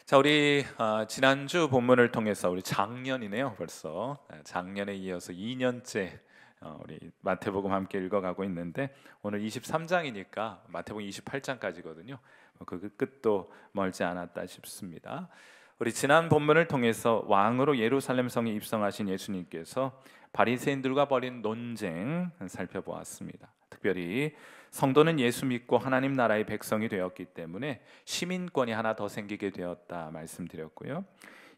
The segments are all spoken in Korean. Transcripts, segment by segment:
자, 우리 지난주 본문을 통해서 우리 작년이네요. 벌써 작년에 이어서 2년째 우리 마태복음 함께 읽어가고 있는데 오늘 23장이니까 마태복음 28장까지거든요. 그 끝도 멀지 않았다 싶습니다. 우리 지난 본문을 통해서 왕으로 예루살렘 성에 입성하신 예수님께서 바리새인들과 벌인 논쟁 살펴보았습니다. 특별히 성도는 예수 믿고 하나님 나라의 백성이 되었기 때문에 시민권이 하나 더 생기게 되었다 말씀드렸고요.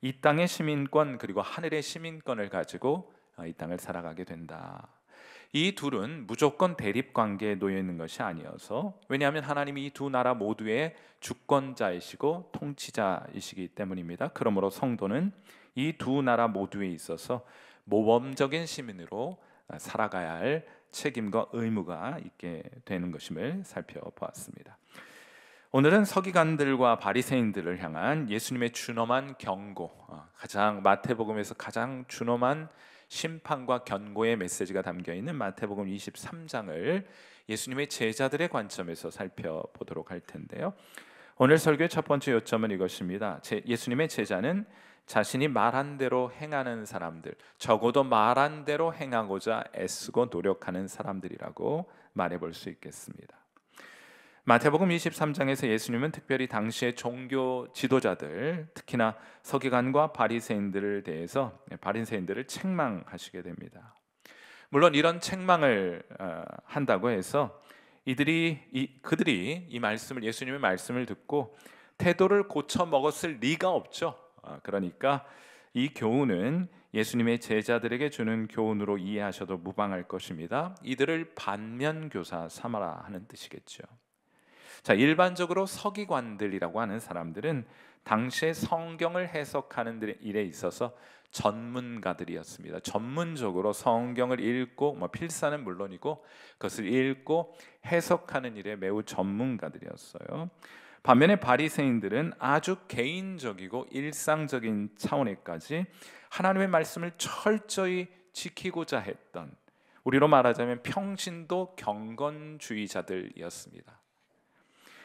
이 땅의 시민권 그리고 하늘의 시민권을 가지고 이 땅을 살아가게 된다. 이 둘은 무조건 대립 관계에 놓여 있는 것이 아니어서, 왜냐하면 하나님이 이 두 나라 모두의 주권자이시고 통치자이시기 때문입니다. 그러므로 성도는 이 두 나라 모두에 있어서 모범적인 시민으로 살아가야 할 책임과 의무가 있게 되는 것임을 살펴보았습니다. 오늘은 서기관들과 바리새인들을 향한 예수님의 준엄한 경고, 가장 마태복음에서 가장 준엄한 심판과 견고의 메시지가 담겨 있는 마태복음 23장을 예수님의 제자들의 관점에서 살펴보도록 할 텐데요. 오늘 설교의 첫 번째 요점은 이것입니다. 예수님의 제자는 자신이 말한 대로 행하는 사람들, 적어도 말한 대로 행하고자 애쓰고 노력하는 사람들이라고 말해볼 수 있겠습니다. 마태복음 23장에서 예수님은 특별히 당시의 종교 지도자들, 특히나 서기관과 바리새인들을 대해서 바리새인들을 책망하시게 됩니다. 물론 이런 책망을 한다고 해서 그들이 이 말씀을, 예수님의 말씀을 듣고 태도를 고쳐 먹었을 리가 없죠. 그러니까 이 교훈은 예수님의 제자들에게 주는 교훈으로 이해하셔도 무방할 것입니다. 이들을 반면교사 삼아라 하는 뜻이겠죠. 자, 일반적으로 서기관들이라고 하는 사람들은 당시의 성경을 해석하는 일에 있어서 전문가들이었습니다. 전문적으로 성경을 읽고 필사는 물론이고 그것을 읽고 해석하는 일에 매우 전문가들이었어요. 반면에 바리새인들은 아주 개인적이고 일상적인 차원에까지 하나님의 말씀을 철저히 지키고자 했던, 우리로 말하자면 평신도 경건주의자들이었습니다.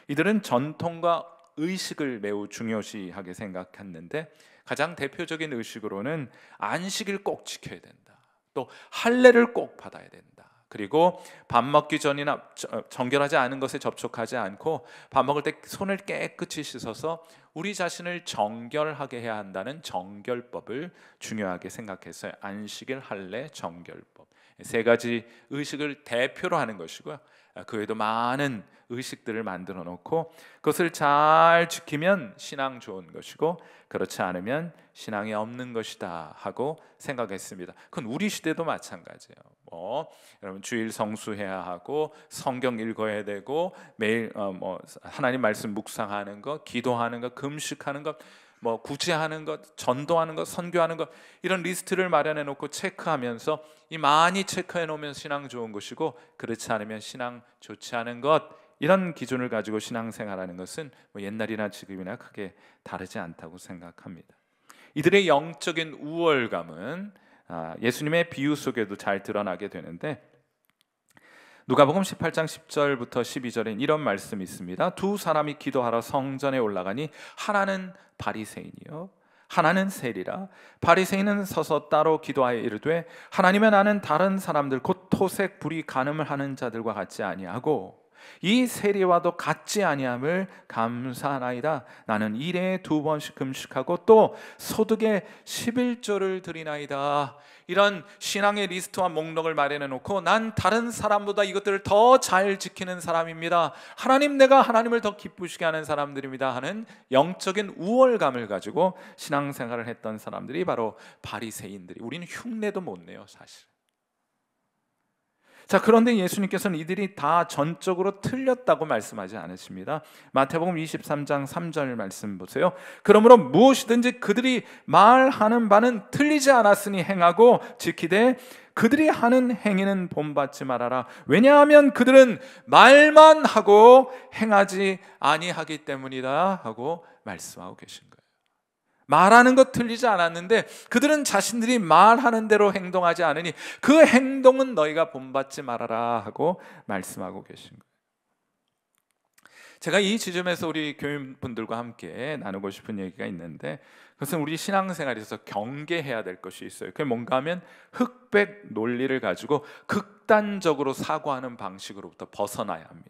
이들은 전통과 의식을 매우 중요시하게 생각했는데, 가장 대표적인 의식으로는 안식일 꼭 지켜야 된다, 또 할례를 꼭 받아야 된다, 그리고 밥 먹기 전이나 정결하지 않은 것에 접촉하지 않고 밥 먹을 때 손을 깨끗이 씻어서 우리 자신을 정결하게 해야 한다는 정결법을 중요하게 생각했어요. 안식일, 할례, 정결법, 세 가지 의식을 대표로 하는 것이고요. 그 외에도 많은 의식들을 만들어 놓고 그것을 잘 지키면 신앙 좋은 것이고 그렇지 않으면 신앙이 없는 것이다 하고 생각했습니다. 그건 우리 시대도 마찬가지예요. 여러분 주일 성수해야 하고 성경 읽어야 되고 매일 하나님 말씀 묵상하는 것, 기도하는 것, 금식하는 것, 구제하는 것, 전도하는 것, 선교하는 것, 이런 리스트를 마련해 놓고 체크하면서 이 많이 체크해 놓으면 신앙 좋은 것이고 그렇지 않으면 신앙 좋지 않은 것, 이런 기준을 가지고 신앙생활하는 것은 옛날이나 지금이나 크게 다르지 않다고 생각합니다. 이들의 영적인 우월감은 예수님의 비유 속에도 잘 드러나게 되는데, 누가복음 18장 10절부터 12절엔 이런 말씀이 있습니다. 두 사람이 기도하러 성전에 올라가니 하나는 바리새인이요 하나는 세리라. 바리새인은 서서 따로 기도하여 이르되, 하나님의 나는 다른 사람들 곧 토색 불의 간음을 하는 자들과 같지 아니하고 이 세리와도 같지 아니함을 감사하나이다. 나는 일에 2번씩 금식하고 또 소득의 11조를 드리나이다. 이런 신앙의 리스트와 목록을 마련해 놓고 난 다른 사람보다 이것들을 더 잘 지키는 사람입니다, 내가 하나님을 더 기쁘시게 하는 사람들입니다 하는 영적인 우월감을 가지고 신앙생활을 했던 사람들이 바로 바리새인들이, 우리는 흉내도 못 내요 사실. 자, 그런데 예수님께서는 이들이 다 전적으로 틀렸다고 말씀하지 않으십니다. 마태복음 23장 3절 말씀 보세요. 그러므로 무엇이든지 그들이 말하는 바는 틀리지 않았으니 행하고 지키되 그들이 하는 행위는 본받지 말아라. 왜냐하면 그들은 말만 하고 행하지 아니하기 때문이다 하고 말씀하고 계신 거예요. 말하는 것 틀리지 않았는데 그들은 자신들이 말하는 대로 행동하지 않으니 그 행동은 너희가 본받지 말아라 하고 말씀하고 계신 거예요. 제가 이 지점에서 우리 교인분들과 함께 나누고 싶은 얘기가 있는데, 그것은 우리 신앙생활에서 경계해야 될 것이 있어요. 그게 뭔가 하면 흑백 논리를 가지고 극단적으로 사고하는 방식으로부터 벗어나야 합니다.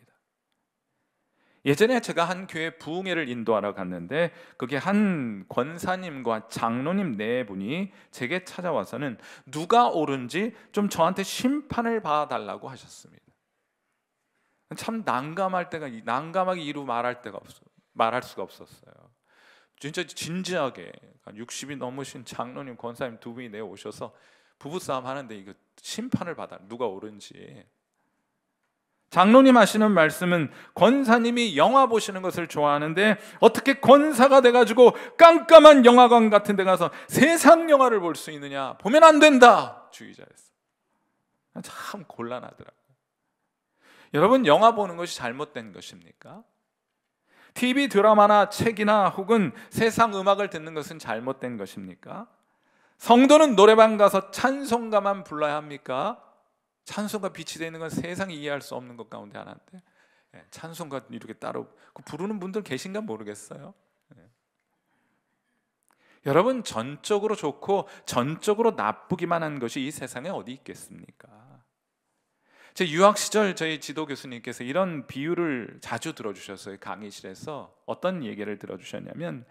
예전에 제가 한 교회 부흥회를 인도하러 갔는데, 그게 한 권사님과 장로님 네 분이 제게 찾아와서는 누가 옳은지 좀 저한테 심판을 봐달라고 하셨습니다. 참 난감하게 이루 말할 수가 없었어요. 진짜 진지하게 60이 넘으신 장로님, 권사님 두 분이 내어 오셔서 부부싸움 하는데 이거 심판을 받아, 누가 옳은지. 장로님 하시는 말씀은 권사님이 영화 보시는 것을 좋아하는데 어떻게 권사가 돼가지고 깜깜한 영화관 같은 데 가서 세상 영화를 볼 수 있느냐, 보면 안 된다 주의자였어요. 참 곤란하더라고요. 여러분, 영화 보는 것이 잘못된 것입니까? TV 드라마나 책이나 혹은 세상 음악을 듣는 것은 잘못된 것입니까? 성도는 노래방 가서 찬송가만 불러야 합니까? 찬송가 빛이 되는 건 세상이 이해할 수 없는 것 가운데 하나인데, 찬송가 이렇게 따로 부르는 분들 계신가 모르겠어요. 여러분, 전적으로 좋고 전적으로 나쁘기만 한 것이 이 세상에 어디 있겠습니까? 제 유학 시절 저희 지도 교수님께서 이런 비유를 자주 들어주셨어요. 강의실에서 어떤 얘기를 들어주셨냐면,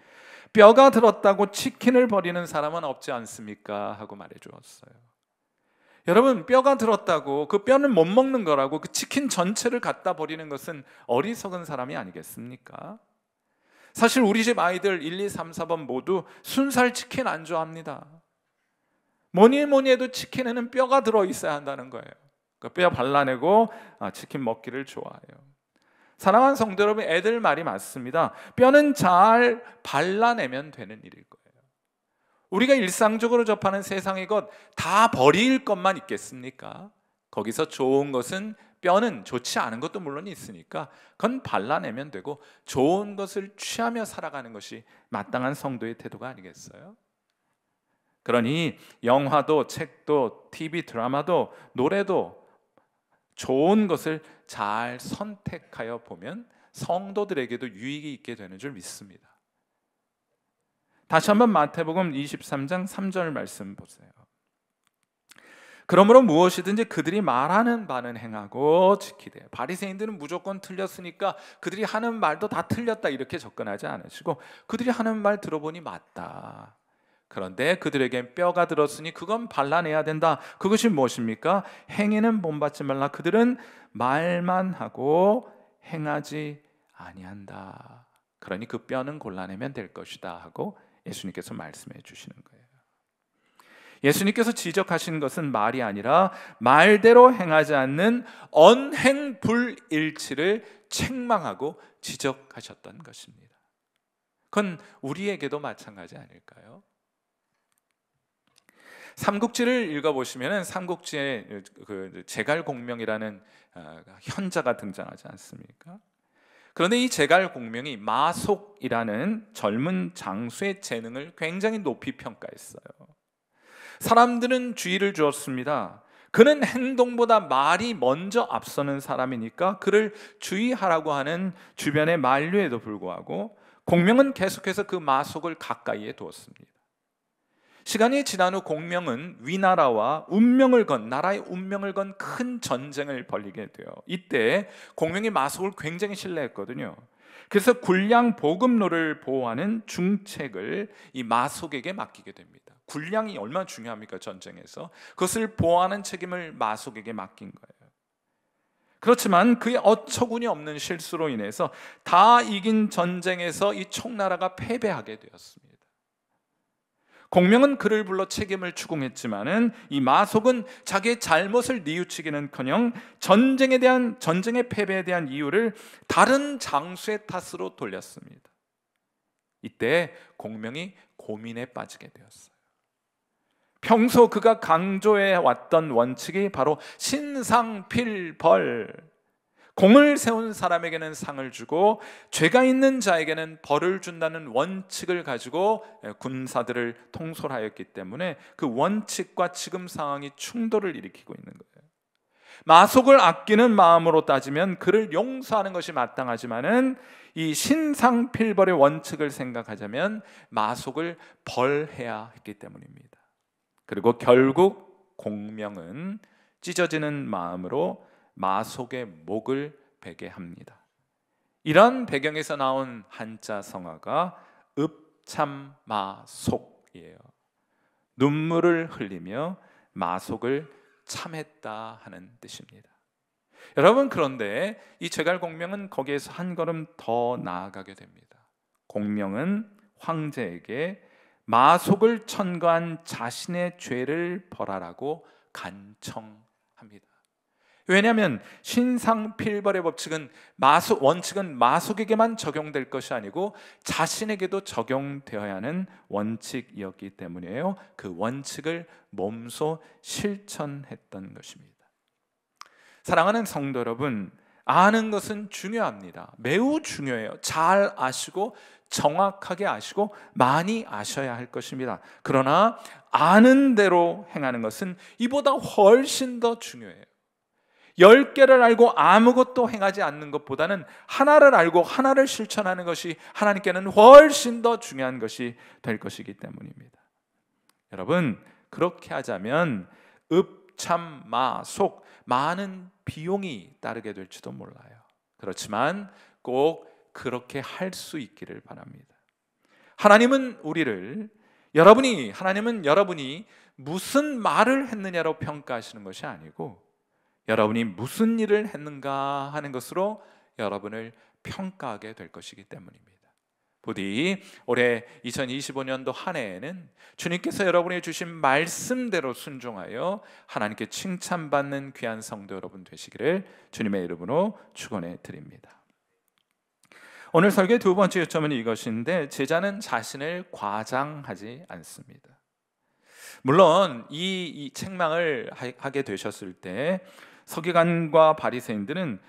뼈가 들었다고 치킨을 버리는 사람은 없지 않습니까? 하고 말해주었어요. 여러분, 뼈가 들었다고 그 뼈는 못 먹는 거라고 그 치킨 전체를 갖다 버리는 것은 어리석은 사람이 아니겠습니까? 사실 우리 집 아이들 1, 2, 3, 4번 모두 순살 치킨 안 좋아합니다. 뭐니 해도 치킨에는 뼈가 들어있어야 한다는 거예요. 그 뼈 발라내고 치킨 먹기를 좋아해요. 사랑하는 성도 여러분, 애들 말이 맞습니다. 뼈는 잘 발라내면 되는 일일 거예요. 우리가 일상적으로 접하는 세상의 것 다 버릴 것만 있겠습니까? 거기서 좋은 것은, 뼈는 좋지 않은 것도 물론 있으니까 그건 발라내면 되고, 좋은 것을 취하며 살아가는 것이 마땅한 성도의 태도가 아니겠어요? 그러니 영화도 책도 TV 드라마도 노래도 좋은 것을 잘 선택하여 보면 성도들에게도 유익이 있게 되는 줄 믿습니다. 다시 한번 마태복음 23장 3절 말씀 보세요. 그러므로 무엇이든지 그들이 말하는 바는 행하고 지키되, 바리새인들은 무조건 틀렸으니까 그들이 하는 말도 다 틀렸다 이렇게 접근하지 않으시고, 그들이 하는 말 들어보니 맞다, 그런데 그들에겐 뼈가 들었으니 그건 발라내야 된다. 그것이 무엇입니까? 행위는 본받지 말라. 그들은 말만 하고 행하지 아니한다. 그러니 그 뼈는 골라내면 될 것이다 하고 예수님께서 말씀해 주시는 거예요. 예수님께서 지적하신 것은 말이 아니라 말대로 행하지 않는 언행불일치를 책망하고 지적하셨던 것입니다. 그건 우리에게도 마찬가지 아닐까요? 삼국지를 읽어보시면 삼국지에 그 제갈공명이라는 현자가 등장하지 않습니까? 그런데 이 제갈공명이 마속이라는 젊은 장수의 재능을 굉장히 높이 평가했어요. 사람들은 주의를 주었습니다. 그는 행동보다 말이 먼저 앞서는 사람이니까 그를 주의하라고 하는 주변의 만류에도 불구하고 공명은 계속해서 그 마속을 가까이에 두었습니다. 시간이 지난 후 공명은 위나라와 나라의 운명을 건 큰 전쟁을 벌이게 돼요. 이때 공명이 마속을 굉장히 신뢰했거든요. 그래서 군량 보급로를 보호하는 중책을 이 마속에게 맡기게 됩니다. 군량이 얼마나 중요합니까? 전쟁에서 그것을 보호하는 책임을 마속에게 맡긴 거예요. 그렇지만 그의 어처구니 없는 실수로 인해서 다 이긴 전쟁에서 이 총나라가 패배하게 되었습니다. 공명은 그를 불러 책임을 추궁했지만은 이 마속은 자기의 잘못을 뉘우치기는커녕 전쟁의 패배에 대한 이유를 다른 장수의 탓으로 돌렸습니다. 이때 공명이 고민에 빠지게 되었어요. 평소 그가 강조해 왔던 원칙이 바로 신상필벌, 공을 세운 사람에게는 상을 주고 죄가 있는 자에게는 벌을 준다는 원칙을 가지고 군사들을 통솔하였기 때문에 그 원칙과 지금 상황이 충돌을 일으키고 있는 거예요. 마속을 아끼는 마음으로 따지면 그를 용서하는 것이 마땅하지만은 이 신상필벌의 원칙을 생각하자면 마속을 벌해야 했기 때문입니다. 그리고 결국 공명은 찢어지는 마음으로 마속의 목을 베게 합니다. 이런 배경에서 나온 한자 성어가 읍참마속이에요. 눈물을 흘리며 마속을 참했다 하는 뜻입니다. 여러분, 그런데 이 제갈공명은 거기에서 한 걸음 더 나아가게 됩니다. 공명은 황제에게 마속을 천거한 자신의 죄를 벌하라고 간청합니다. 왜냐하면 신상필벌의 원칙은 마속에게만 적용될 것이 아니고 자신에게도 적용되어야 하는 원칙이었기 때문이에요. 그 원칙을 몸소 실천했던 것입니다. 사랑하는 성도 여러분, 아는 것은 중요합니다. 매우 중요해요. 잘 아시고 정확하게 아시고 많이 아셔야 할 것입니다. 그러나 아는 대로 행하는 것은 이보다 훨씬 더 중요해요. 10개를 알고 아무것도 행하지 않는 것보다는 하나를 알고 하나를 실천하는 것이 하나님께는 훨씬 더 중요한 것이 될 것이기 때문입니다. 여러분, 그렇게 하자면 읍참마속, 많은 비용이 따르게 될지도 몰라요. 그렇지만 꼭 그렇게 할 수 있기를 바랍니다. 하나님은 여러분이 무슨 말을 했느냐로 평가하시는 것이 아니고 여러분이 무슨 일을 했는가 하는 것으로 여러분을 평가하게 될 것이기 때문입니다. 부디 올해 2025년도 한 해에는 주님께서 여러분이 주신 말씀대로 순종하여 하나님께 칭찬받는 귀한 성도 여러분 되시기를 주님의 이름으로 축원해 드립니다. 오늘 설교의 두 번째 요점은 이것인데, 제자는 자신을 과장하지 않습니다. 물론 이 책망을 하게 되셨을 때 서기관과 바리새인들은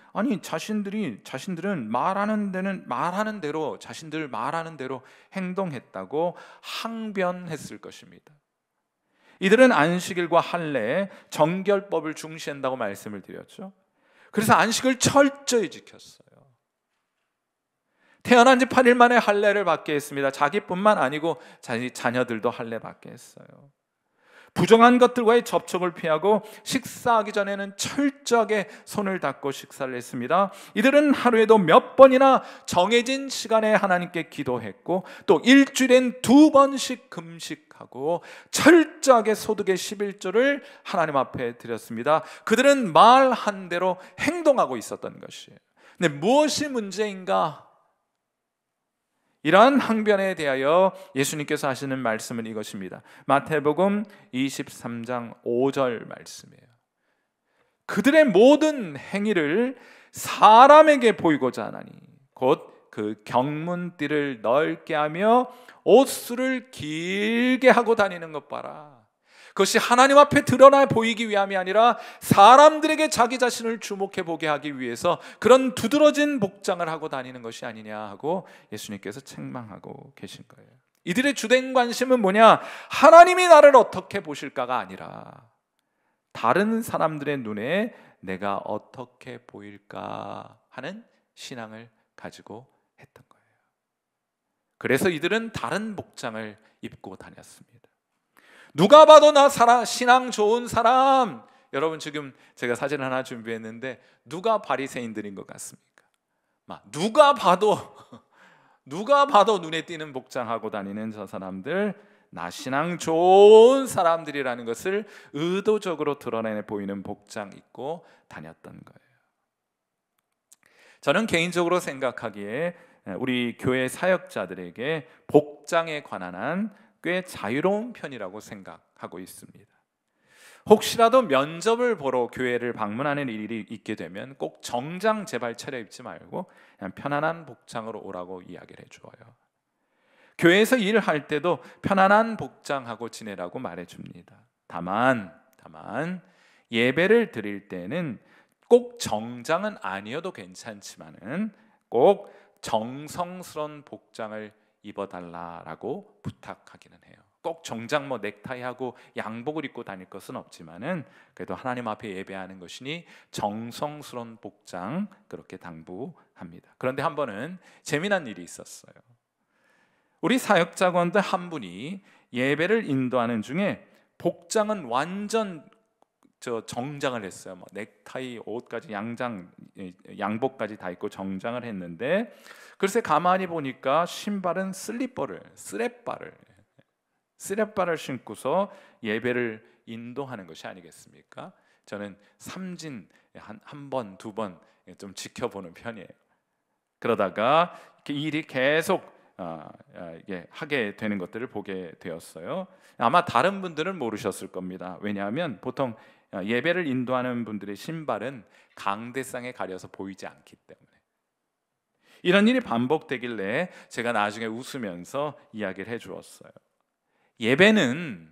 자신들은 말하는 대로 자신들 말하는 대로 행동했다고 항변했을 것입니다. 이들은 안식일과 할례, 정결법을 중시한다고 말씀을 드렸죠. 그래서 안식을 철저히 지켰어요. 태어난 지 8일 만에 할례를 받게 했습니다. 자기뿐만 아니고 자녀들도 할례 받게 했어요. 부정한 것들과의 접촉을 피하고 식사하기 전에는 철저하게 손을 닦고 식사를 했습니다. 이들은 하루에도 몇 번이나 정해진 시간에 하나님께 기도했고 또 일주일엔 2번씩 금식하고 철저하게 소득의 11조를 하나님 앞에 드렸습니다. 그들은 말한 대로 행동하고 있었던 것이에요. 근데 무엇이 문제인가? 이러한 항변에 대하여 예수님께서 하시는 말씀은 이것입니다. 마태복음 23장 5절 말씀이에요. 그들의 모든 행위를 사람에게 보이고자 하나니 곧 그 경문띠를 넓게 하며 옷수를 길게 하고 다니는 것 봐라. 그것이 하나님 앞에 드러나 보이기 위함이 아니라 사람들에게 자기 자신을 주목해 보게 하기 위해서 그런 두드러진 복장을 하고 다니는 것이 아니냐 하고 예수님께서 책망하고 계신 거예요. 이들의 주된 관심은 뭐냐? 하나님이 나를 어떻게 보실까가 아니라 다른 사람들의 눈에 내가 어떻게 보일까 하는 신앙을 가지고 했던 거예요. 그래서 이들은 다른 복장을 입고 다녔습니다. 누가 봐도 나 신앙 좋은 사람. 여러분, 지금 제가 사진 하나 준비했는데 누가 바리새인들인 것 같습니까? 누가 봐도 눈에 띄는 복장하고 다니는 저 사람들, 나 신앙 좋은 사람들이라는 것을 의도적으로 드러내 보이는 복장 입고 다녔던 거예요. 저는 개인적으로 생각하기에 우리 교회 사역자들에게 복장에 관한 한 꽤 자유로운 편이라고 생각하고 있습니다. 혹시라도 면접을 보러 교회를 방문하는 일이 있게 되면 꼭 정장 제발 차려입지 말고 그냥 편안한 복장으로 오라고 이야기를 해줘요. 교회에서 일을 할 때도 편안한 복장하고 지내라고 말해줍니다. 다만 예배를 드릴 때는 꼭 정장은 아니어도 괜찮지만은 꼭 정성스러운 복장을 입어달라라고 부탁하기는 해요. 꼭 정장 넥타이하고 양복을 입고 다닐 것은 없지만은 그래도 하나님 앞에 예배하는 것이니 정성스러운 복장 그렇게 당부합니다. 그런데 한 번은 재미난 일이 있었어요. 우리 사역자건들 한 분이 예배를 인도하는 중에 복장은 완전 정장을 했어요. 넥타이, 옷까지, 양복까지 다 입고 정장을 했는데, 글쎄 가만히 보니까 신발은 스레바를 신고서 예배를 인도하는 것이 아니겠습니까? 저는 삼진 한 번, 두 번 좀 지켜보는 편이에요. 그러다가 이 일이 계속 하게 되는 것들을 보게 되었어요. 아마 다른 분들은 모르셨을 겁니다. 왜냐하면 보통 예배를 인도하는 분들의 신발은 강대상에 가려서 보이지 않기 때문에. 이런 일이 반복되길래 제가 나중에 웃으면서 이야기를 해주었어요. 예배는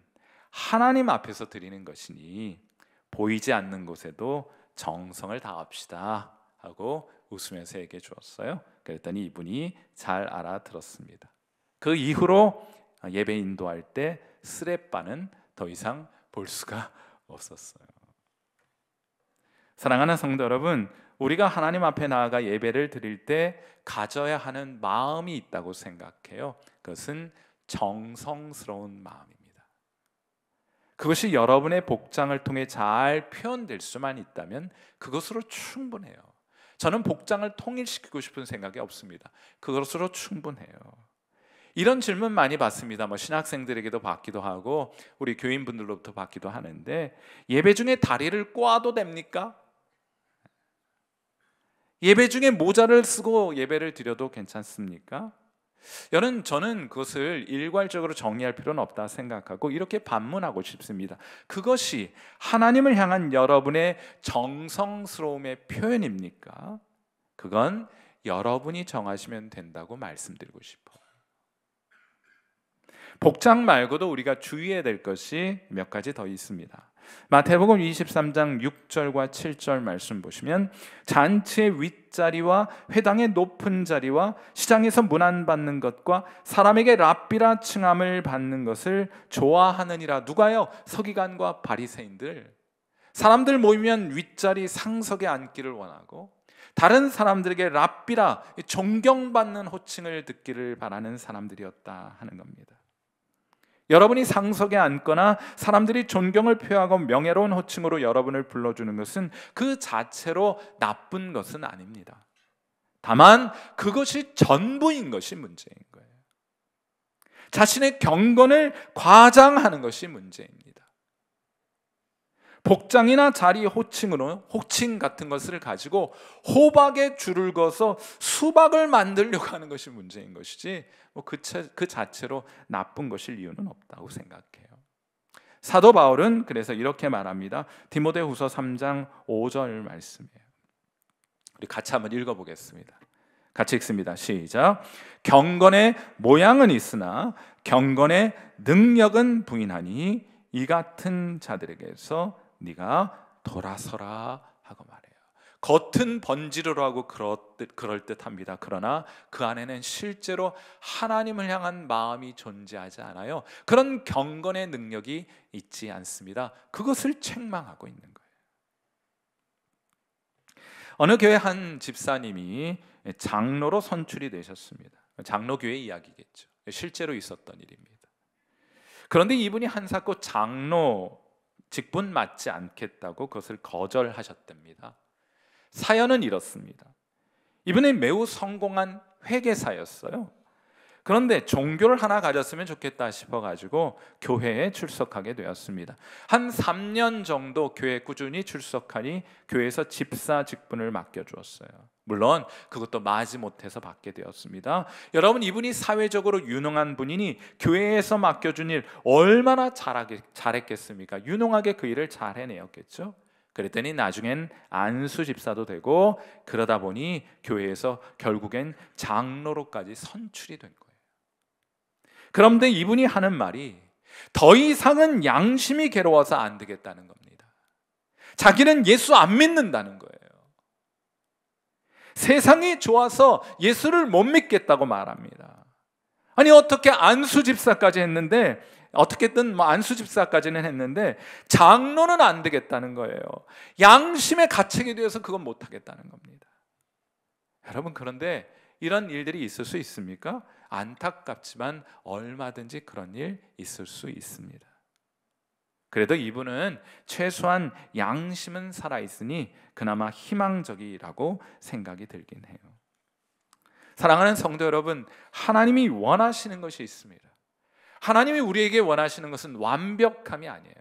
하나님 앞에서 드리는 것이니 보이지 않는 곳에도 정성을 다합시다 하고 웃으면서 얘기해 주었어요. 그랬더니 이분이 잘 알아들었습니다. 그 이후로 예배 인도할 때 스레바는 더 이상 볼 수가 없었어요. 사랑하는 성도 여러분, 우리가 하나님 앞에 나아가 예배를 드릴 때 가져야 하는 마음이 있다고 생각해요. 그것은 정성스러운 마음입니다. 그것이 여러분의 복장을 통해 잘 표현될 수만 있다면 그것으로 충분해요. 저는 복장을 통일시키고 싶은 생각이 없습니다. 그것으로 충분해요. 이런 질문 많이 받습니다. 신학생들에게도 받기도 하고 우리 교인분들로부터 받기도 하는데, 예배 중에 다리를 꼬아도 됩니까? 예배 중에 모자를 쓰고 예배를 드려도 괜찮습니까? 저는 그것을 일괄적으로 정의할 필요는 없다 생각하고 이렇게 반문하고 싶습니다. 그것이 하나님을 향한 여러분의 정성스러움의 표현입니까? 그건 여러분이 정하시면 된다고 말씀드리고 싶어요. 복장 말고도 우리가 주의해야 될 것이 몇 가지 더 있습니다. 마태복음 23장 6절과 7절 말씀 보시면, 잔치의 윗자리와 회당의 높은 자리와 시장에서 문안받는 것과 사람에게 랍비라 칭함을 받는 것을 좋아하느니라. 누가요? 서기관과 바리새인들. 사람들 모이면 윗자리 상석에 앉기를 원하고 다른 사람들에게 랍비라 존경받는 호칭을 듣기를 바라는 사람들이었다 하는 겁니다. 여러분이 상석에 앉거나 사람들이 존경을 표하고 명예로운 호칭으로 여러분을 불러주는 것은 그 자체로 나쁜 것은 아닙니다. 다만 그것이 전부인 것이 문제인 거예요. 자신의 경건을 과장하는 것이 문제입니다. 복장이나 자리 호칭 같은 것을 가지고 호박에 줄을 그어서 수박을 만들려고 하는 것이 문제인 것이지 그 자체로 나쁜 것일 이유는 없다고 생각해요. 사도 바울은 그래서 이렇게 말합니다. 디모데후서 3장 5절 말씀이에요. 우리 같이 한번 읽어보겠습니다. 같이 읽습니다. 시작. 경건의 모양은 있으나 경건의 능력은 부인하니 이 같은 자들에게서 네가 돌아서라 하고 말해요. 겉은 번지르르 하고 그럴듯합니다. 그러나 그 안에는 실제로 하나님을 향한 마음이 존재하지 않아요. 그런 경건의 능력이 있지 않습니다. 그것을 책망하고 있는 거예요. 어느 교회 한 집사님이 장로로 선출이 되셨습니다. 장로교회 이야기겠죠. 실제로 있었던 일입니다. 그런데 이분이 한사코 장로 직분 맞지 않겠다고 그것을 거절하셨답니다. 사연은 이렇습니다. 이분은 매우 성공한 회계사였어요. 그런데 종교를 하나 가졌으면 좋겠다 싶어가지고 교회에 출석하게 되었습니다. 한 3년 정도 교회에 꾸준히 출석하니 교회에서 집사 직분을 맡겨주었어요. 물론 그것도 마지못해서 받게 되었습니다. 여러분, 이분이 사회적으로 유능한 분이니 교회에서 맡겨준 일 얼마나 잘했겠습니까? 유능하게 그 일을 잘 해내었겠죠. 그랬더니 나중엔 안수 집사도 되고 그러다 보니 교회에서 결국엔 장로로까지 선출이 된 거예요. 그런데 이분이 하는 말이 더 이상은 양심이 괴로워서 안 되겠다는 겁니다. 자기는 예수 안 믿는다는 거예요. 세상이 좋아서 예수를 못 믿겠다고 말합니다. 아니 어떻게 안수 집사까지 했는데 어떻게든 뭐 안수 집사까지는 했는데 장로는 안 되겠다는 거예요. 양심의 가책에 대해서 그건 못 하겠다는 겁니다. 여러분, 그런데 이런 일들이 있을 수 있습니까? 안타깝지만 얼마든지 그런 일 있을 수 있습니다. 그래도 이분은 최소한 양심은 살아있으니 그나마 희망적이라고 생각이 들긴 해요. 사랑하는 성도 여러분, 하나님이 원하시는 것이 있습니다. 하나님이 우리에게 원하시는 것은 완벽함이 아니에요.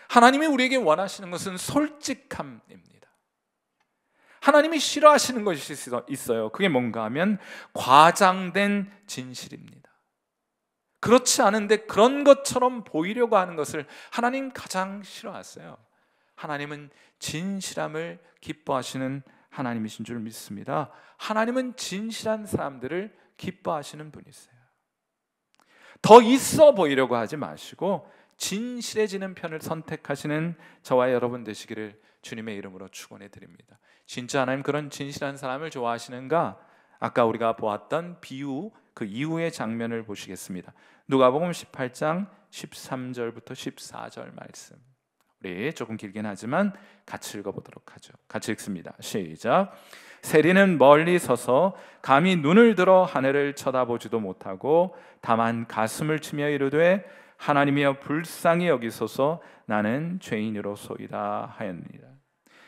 하나님이 우리에게 원하시는 것은 솔직함입니다. 하나님이 싫어하시는 것이 있어요. 그게 뭔가 하면 과장된 진실입니다. 그렇지 않은데 그런 것처럼 보이려고 하는 것을 하나님 가장 싫어하세요. 하나님은 진실함을 기뻐하시는 하나님이신 줄 믿습니다. 하나님은 진실한 사람들을 기뻐하시는 분이세요. 더 있어 보이려고 하지 마시고 진실해지는 편을 선택하시는 저와 여러분 되시기를 주님의 이름으로 축원해 드립니다. 진짜 하나님 그런 진실한 사람을 좋아하시는가? 아까 우리가 보았던 비유, 그 이후의 장면을 보시겠습니다. 누가복음 18장 13절부터 14절 말씀. 우리 조금 길긴 하지만 같이 읽어보도록 하죠. 같이 읽습니다. 시작. 세리는 멀리 서서 감히 눈을 들어 하늘을 쳐다보지도 못하고 다만 가슴을 치며 이르되 하나님이여 불쌍히 여기소서 나는 죄인으로소이다 하였느니라.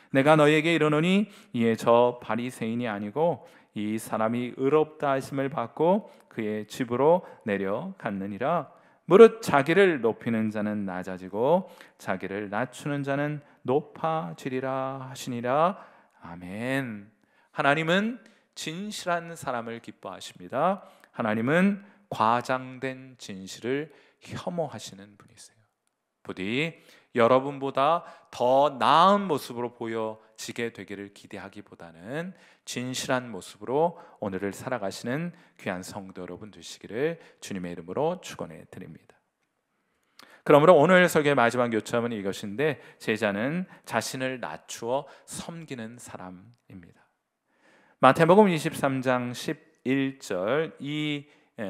내가 너희에게 이르노니 이에 저 바리새인이 아니고 이 사람이 의롭다 하심을 받고 그의 집으로 내려갔느니라. 무릇 자기를 높이는 자는 낮아지고 자기를 낮추는 자는 높아지리라 하시니라. 아멘. 하나님은 진실한 사람을 기뻐하십니다. 하나님은 과장된 진실을 혐오하시는 분이세요. 부디 여러분보다 더 나은 모습으로 보여지게 되기를 기대하기보다는 진실한 모습으로 오늘을 살아가시는 귀한 성도 여러분 되시기를 주님의 이름으로 축원해 드립니다. 그러므로 오늘 설교의 마지막 요점은 이것인데, 제자는 자신을 낮추어 섬기는 사람입니다. 마태복음 23장 11절,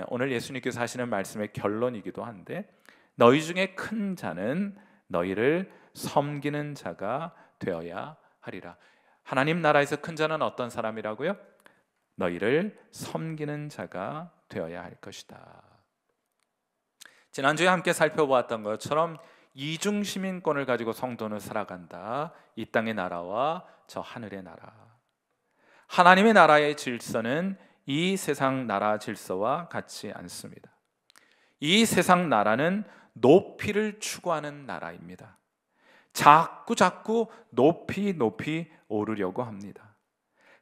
오늘 예수님께서 하시는 말씀의 결론이기도 한데, 너희 중에 큰 자는 너희를 섬기는 자가 되어야 하리라. 하나님 나라에서 큰 자는 어떤 사람이라고요? 너희를 섬기는 자가 되어야 할 것이다. 지난주에 함께 살펴보았던 것처럼 이중시민권을 가지고 성도는 살아간다. 이 땅의 나라와 저 하늘의 나라. 하나님의 나라의 질서는 이 세상 나라 질서와 같지 않습니다. 이 세상 나라는 높이를 추구하는 나라입니다. 자꾸 높이 오르려고 합니다.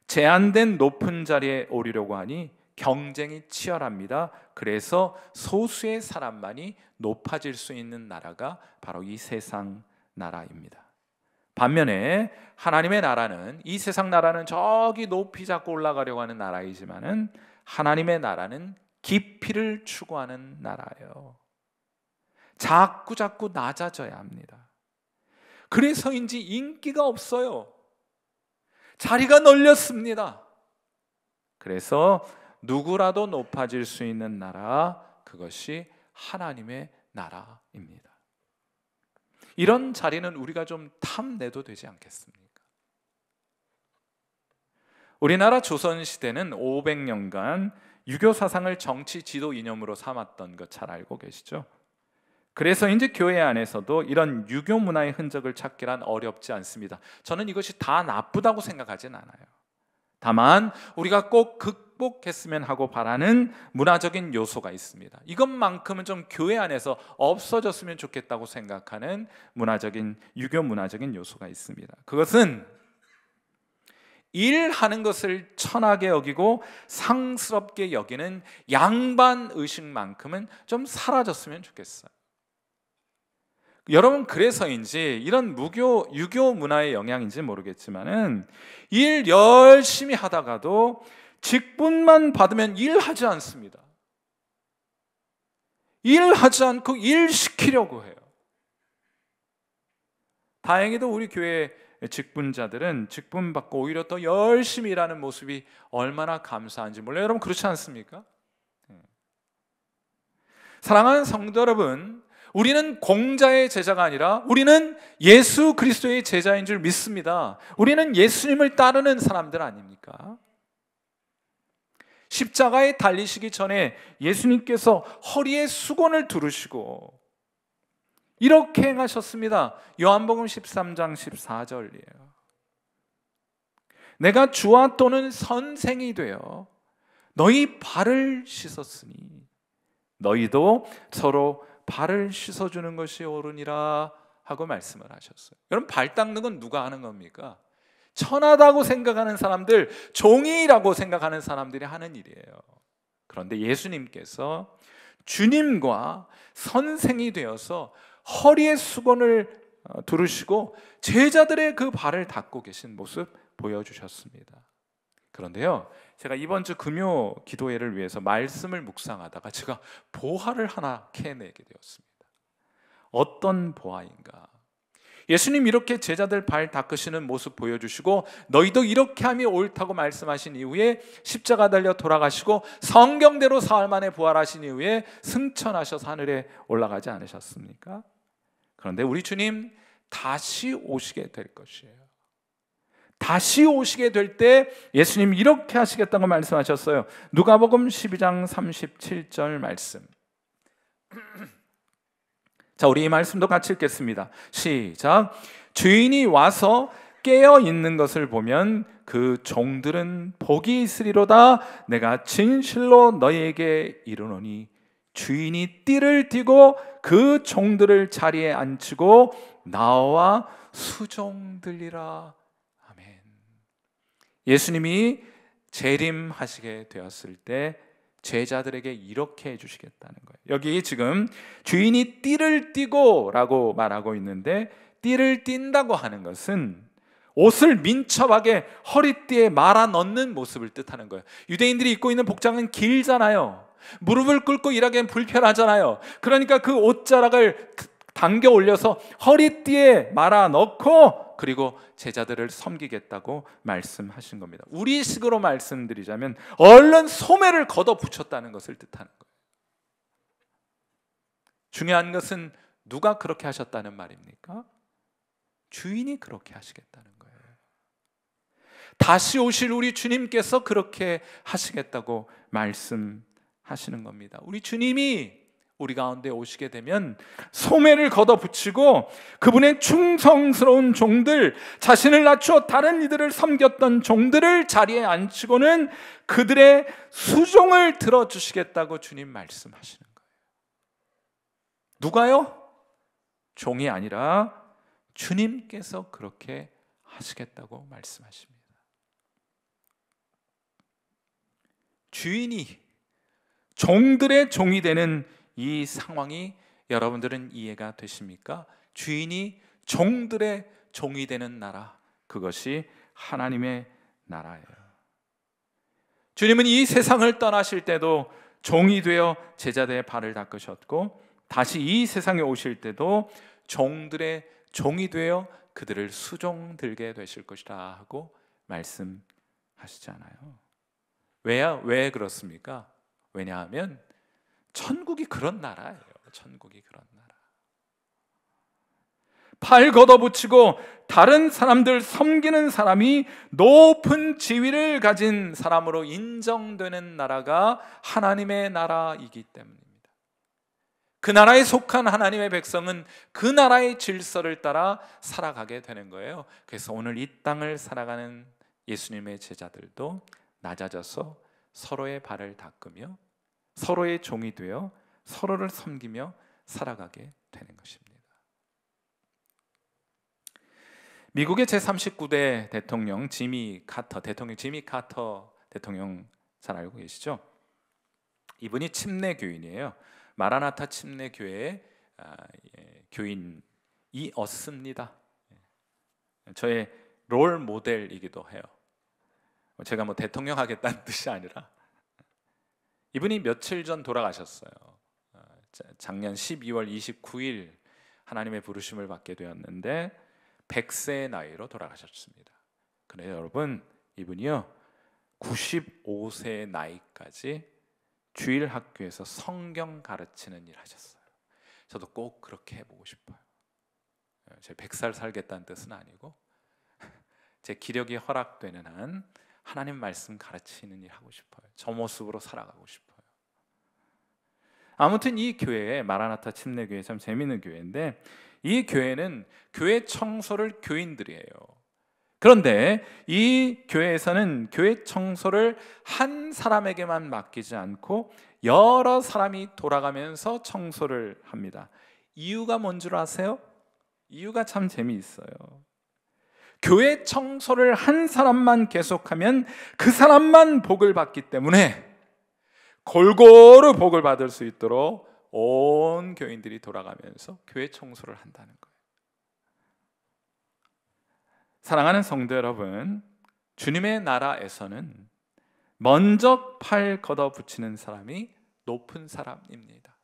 제한된 높은 자리에 오르려고 하니 경쟁이 치열합니다. 그래서 소수의 사람만이 높아질 수 있는 나라가 바로 이 세상 나라입니다. 반면에 하나님의 나라는, 이 세상 나라는 저기 높이 잡고 올라가려고 하는 나라이지만은 하나님의 나라는 깊이를 추구하는 나라예요. 자꾸 낮아져야 합니다. 그래서인지 인기가 없어요. 자리가 널렸습니다. 그래서 누구라도 높아질 수 있는 나라, 그것이 하나님의 나라입니다. 이런 자리는 우리가 좀 탐내도 되지 않겠습니까? 우리나라 조선시대는 500년간 유교 사상을 정치 지도 이념으로 삼았던 것 잘 알고 계시죠? 그래서 이제 교회 안에서도 이런 유교 문화의 흔적을 찾기란 어렵지 않습니다. 저는 이것이 다 나쁘다고 생각하진 않아요. 다만 우리가 꼭 극복했으면 하고 바라는 문화적인 요소가 있습니다. 이것만큼은 좀 교회 안에서 없어졌으면 좋겠다고 생각하는 유교 문화적인 요소가 있습니다. 그것은 일하는 것을 천하게 여기고 상스럽게 여기는 양반 의식만큼은 좀 사라졌으면 좋겠어요. 여러분, 그래서인지 이런 유교 문화의 영향인지 모르겠지만은 일 열심히 하다가도 직분만 받으면 일하지 않습니다. 일하지 않고 일 시키려고 해요. 다행히도 우리 교회 직분자들은 직분 받고 오히려 더 열심히 일하는 모습이 얼마나 감사한지 몰라요. 여러분, 그렇지 않습니까? 사랑하는 성도 여러분, 우리는 공자의 제자가 아니라 우리는 예수 그리스도의 제자인 줄 믿습니다. 우리는 예수님을 따르는 사람들 아닙니까? 십자가에 달리시기 전에 예수님께서 허리에 수건을 두르시고 이렇게 행하셨습니다. 요한복음 13장 14절이에요. 내가 주와 또는 선생이 되어 너희 발을 씻었으니 너희도 서로 발을 씻어주는 것이 옳으니라 하고 말씀을 하셨어요. 여러분, 발 닦는 건 누가 하는 겁니까? 천하다고 생각하는 사람들, 종이라고 생각하는 사람들이 하는 일이에요. 그런데 예수님께서 주님과 선생이 되어서 허리에 수건을 두르시고 제자들의 그 발을 닦고 계신 모습 보여주셨습니다. 그런데요, 제가 이번 주 금요 기도회를 위해서 말씀을 묵상하다가 제가 보화를 하나 캐내게 되었습니다. 어떤 보화인가? 예수님 이렇게 제자들 발 닦으시는 모습 보여주시고 너희도 이렇게 함이 옳다고 말씀하신 이후에 십자가 달려 돌아가시고 성경대로 사흘 만에 부활하신 이후에 승천하셔서 하늘에 올라가지 않으셨습니까? 그런데 우리 주님 다시 오시게 될 것이에요. 다시 오시게 될 때 예수님 이렇게 하시겠다고 말씀하셨어요. 누가복음 12장 37절 말씀. 자, 우리 이 말씀도 같이 읽겠습니다. 시작. 주인이 와서 깨어 있는 것을 보면 그 종들은 복이 있으리로다. 내가 진실로 너희에게 이르노니 주인이 띠를 띠고 그 종들을 자리에 앉히고 나와 수종들리라. 아멘. 예수님이 재림하시게 되었을 때 제자들에게 이렇게 해주시겠다는 거예요. 여기 지금 주인이 띠를 띠고 라고 말하고 있는데, 띠를 띈다고 하는 것은 옷을 민첩하게 허리띠에 말아 넣는 모습을 뜻하는 거예요. 유대인들이 입고 있는 복장은 길잖아요. 무릎을 꿇고 일하기엔 불편하잖아요. 그러니까 그 옷자락을 당겨 올려서 허리띠에 말아 넣고 그리고 제자들을 섬기겠다고 말씀하신 겁니다. 우리식으로 말씀드리자면 얼른 소매를 걷어 붙였다는 것을 뜻하는 거예요. 중요한 것은 누가 그렇게 하셨다는 말입니까? 주인이 그렇게 하시겠다는 거예요. 다시 오실 우리 주님께서 그렇게 하시겠다고 말씀하시는 겁니다. 우리 주님이 우리 가운데 오시게 되면 소매를 걷어붙이고 그분의 충성스러운 종들, 자신을 낮추어 다른 이들을 섬겼던 종들을 자리에 앉히고는 그들의 수종을 들어주시겠다고 주님 말씀하시는 거예요. 누가요? 종이 아니라 주님께서 그렇게 하시겠다고 말씀하십니다. 주인이 종들의 종이 되는 이 상황이 여러분들은 이해가 되십니까? 주인이 종들의 종이 되는 나라, 그것이 하나님의 나라예요. 주님은 이 세상을 떠나실 때도 종이 되어 제자들의 발을 닦으셨고 다시 이 세상에 오실 때도 종들의 종이 되어 그들을 수종들게 되실 것이다 하고 말씀하시잖아요. 왜 그렇습니까? 왜냐하면 천국이 그런 나라예요. 천국이 그런 나라. 팔 걷어붙이고 다른 사람들 섬기는 사람이 높은 지위를 가진 사람으로 인정되는 나라가 하나님의 나라이기 때문입니다. 그 나라에 속한 하나님의 백성은 그 나라의 질서를 따라 살아가게 되는 거예요. 그래서 오늘 이 땅을 살아가는 예수님의 제자들도 낮아져서 서로의 발을 닦으며 서로의 종이 되어 서로를 섬기며 살아가게 되는 것입니다. 미국의 제39대 대통령 지미 카터 대통령 잘 알고 계시죠? 이분이 침례 교인이에요. 마라나타 침례 교회의 교인이었습니다. 저의 롤 모델이기도 해요. 제가 뭐 대통령 하겠다는 뜻이 아니라 이분이 며칠 전 돌아가셨어요. 작년 12월 29일 하나님의 부르심을 받게 되었는데 100세의 나이로 돌아가셨습니다. 그래요, 여러분, 이분이요 95세의 나이까지 주일 학교에서 성경 가르치는 일 하셨어요. 저도 꼭 그렇게 해보고 싶어요. 제 100살 살겠다는 뜻은 아니고 제 기력이 허락되는 한 하나님 말씀 가르치는 일 하고 싶어요. 저 모습으로 살아가고 싶어요. 아무튼 이 교회, 마라나타 침례교회 참 재미있는 교회인데, 이 교회는 교회 청소를 교인들이 해요. 그런데 이 교회에서는 교회 청소를 한 사람에게만 맡기지 않고 여러 사람이 돌아가면서 청소를 합니다. 이유가 뭔 줄 아세요? 이유가 참 재미있어요. 교회 청소를 한 사람만 계속하면 그 사람만 복을 받기 때문에 골고루 복을 받을 수 있도록 온 교인들이 돌아가면서 교회 청소를 한다는 거예요. 사랑하는 성도 여러분, 주님의 나라에서는 먼저 팔 걷어붙이는 사람이 높은 사람입니다.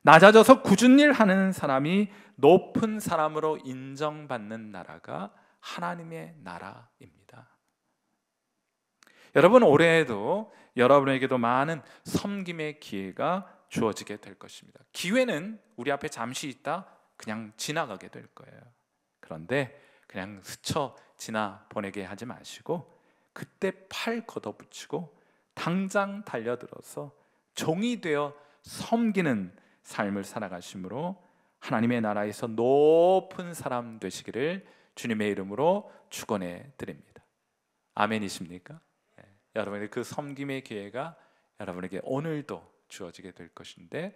낮아져서 굳은 일 하는 사람이 높은 사람으로 인정받는 나라가 하나님의 나라입니다. 여러분, 올해에도 여러분에게도 많은 섬김의 기회가 주어지게 될 것입니다. 기회는 우리 앞에 잠시 있다 그냥 지나가게 될 거예요. 그런데 그냥 스쳐 지나 보내게 하지 마시고 그때 팔 걷어붙이고 당장 달려들어서 종이 되어 섬기는 삶을 살아가심으로 하나님의 나라에서 높은 사람 되시기를 주님의 이름으로 축원해 드립니다. 아멘이십니까? 네. 여러분의 그 섬김의 기회가 여러분에게 오늘도 주어지게 될 것인데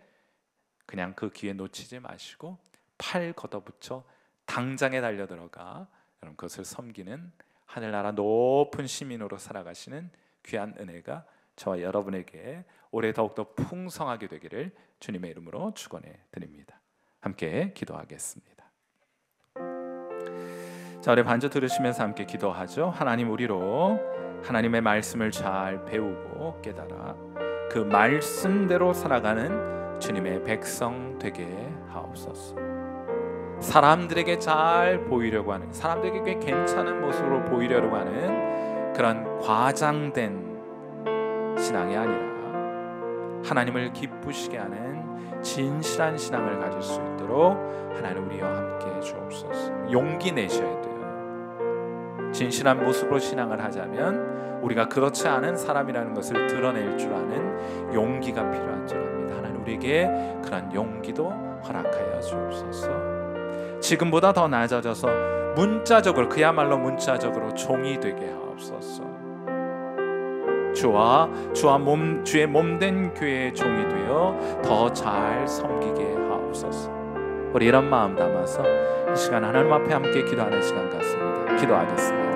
그냥 그 기회 놓치지 마시고 팔 걷어붙여 당장에 달려들어가 여러분 그것을 섬기는 하늘나라 높은 시민으로 살아가시는 귀한 은혜가 저와 여러분에게 올해 더욱더 풍성하게 되기를 주님의 이름으로 축원해 드립니다. 함께 기도하겠습니다. 자, 우리 반주 들으시면서 함께 기도하죠. 하나님, 우리로 하나님의 말씀을 잘 배우고 깨달아 그 말씀대로 살아가는 주님의 백성 되게 하옵소서. 사람들에게 잘 보이려고 하는, 사람들에게 꽤 괜찮은 모습으로 보이려고 하는 그런 과장된 신앙이 아니라 하나님을 기쁘시게 하는 진실한 신앙을 가질 수 있도록 하나님 우리와 함께 주옵소서. 용기 내셔야 돼요. 진실한 모습으로 신앙을 하자면 우리가 그렇지 않은 사람이라는 것을 드러낼 줄 아는 용기가 필요한 줄 압니다. 하나님 우리에게 그런 용기도 허락하여 주옵소서. 지금보다 더 낮아져서 문자적으로, 그야말로 문자적으로 종이 되게 하옵소서. 주의 몸된 교회의 종이 되어 더 잘 섬기게 하옵소서. 우리 이런 마음 담아서 이 시간 하나님 앞에 함께 기도하는 시간 같습니다. 기도하겠습니다.